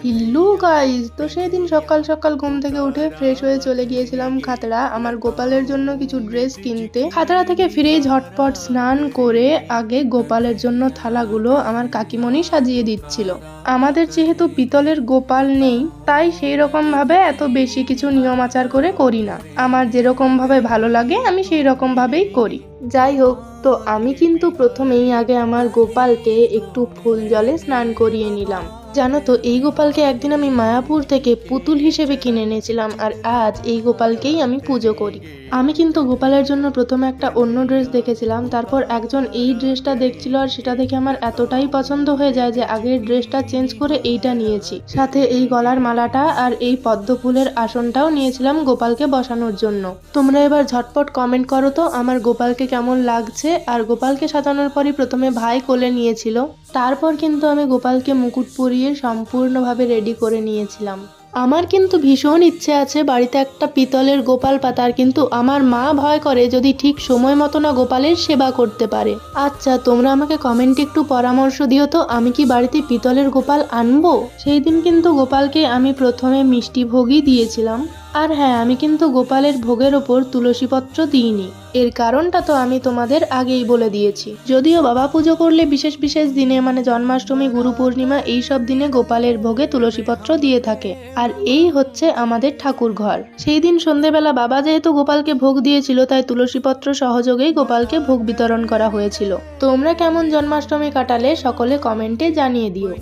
Hello guys, তো সেই দিন সকাল সকাল ঘুম থেকে উঠে ফ্রেশ হয়ে চলে গিয়েছিলাম খাতড়া আমার গোপালের জন্য কিছু ড্রেস কিনতে। খাতড়া থেকে ফিরেই ঝটপট স্নান করে আগে গোপালের জন্য থালাগুলো আমার কাকিমণি সাজিয়ে দিচ্ছিল। আমাদের যেহেতু পিতলের গোপাল নেই, তাই সেই রকম ভাবে এত বেশি কিছু নিয়ম আচার করে করি না। আমার যেরকম ভাবে ভালো লাগে আমি সেই রকম ভাবেই করি। যাই হোক, তো আমি কিন্তু প্রথমেই আগে আমার গোপালকে একটু ফুল জলে স্নান করিয়ে নিলাম। জানো তো, এই গোপালকে একদিন আমি মায়াপুর থেকে পুতুল হিসেবে কিনে এনেছিলাম, আর আজ এই গোপালকেই আমি পুজো করি। আমি কিন্তু গোপালের জন্য প্রথমে একটা অন্য ড্রেস দেখেছিলাম, তারপর একজন এই ড্রেসটা দেখছিল আর সেটা দেখে আমার এতটাই পছন্দ হয়ে যায় যে আগের ড্রেসটা চেঞ্জ করে এইটা নিয়েছি। সাথে এই গলার মালাটা আর এই পদ্ম ফুলের আসনটাও নিয়েছিলাম গোপালকে বসানোর জন্য। তোমরা এবার ঝটপট কমেন্ট করো তো আমার গোপালকে কেমন লাগছে। আর গোপালকে সাজানোর পরই প্রথমে ভাই কোলে নিয়েছিল, তারপর কিন্তু আমি গোপালকে মুকুট পরিয়ে সম্পূর্ণভাবে রেডি করে নিয়েছিলাম। আমার কিন্তু ভীষণ ইচ্ছে আছে বাড়িতে একটা পিতলের গোপাল পাতার, কিন্তু আমার মা ভয় করে যদি ঠিক সময় মতো না গোপালের সেবা করতে পারে। আচ্ছা, তোমরা আমাকে কমেন্টে একটু পরামর্শ দিও তো, আমি কি বাড়িতে পিতলের গোপাল আনবো? সেই দিন কিন্তু গোপালকে আমি প্রথমে মিষ্টি ভোগই দিয়েছিলাম। আর হ্যাঁ, আমি কিন্তু গোপালের ভোগের ওপর তুলসী পত্র দিইনি। এর কারণটা তো আমি তোমাদের আগেই বলে দিয়েছি। যদিও বাবা পুজো করলে বিশেষ বিশেষ দিনে মানে জন্মাষ্টমী, গুরু পূর্ণিমা এইসব দিনে গোপালের ভোগে তুলসী পত্র দিয়ে থাকে। আর এই হচ্ছে আমাদের ঠাকুর ঘর। সেই দিন সন্ধ্যেবেলা বাবা যেহেতু গোপালকে ভোগ দিয়েছিল, তাই তুলসী পত্র সহযোগেই গোপালকে ভোগ বিতরণ করা হয়েছিল। তোমরা কেমন জন্মাষ্টমী কাটালে সকলে কমেন্টে জানিয়ে দিও।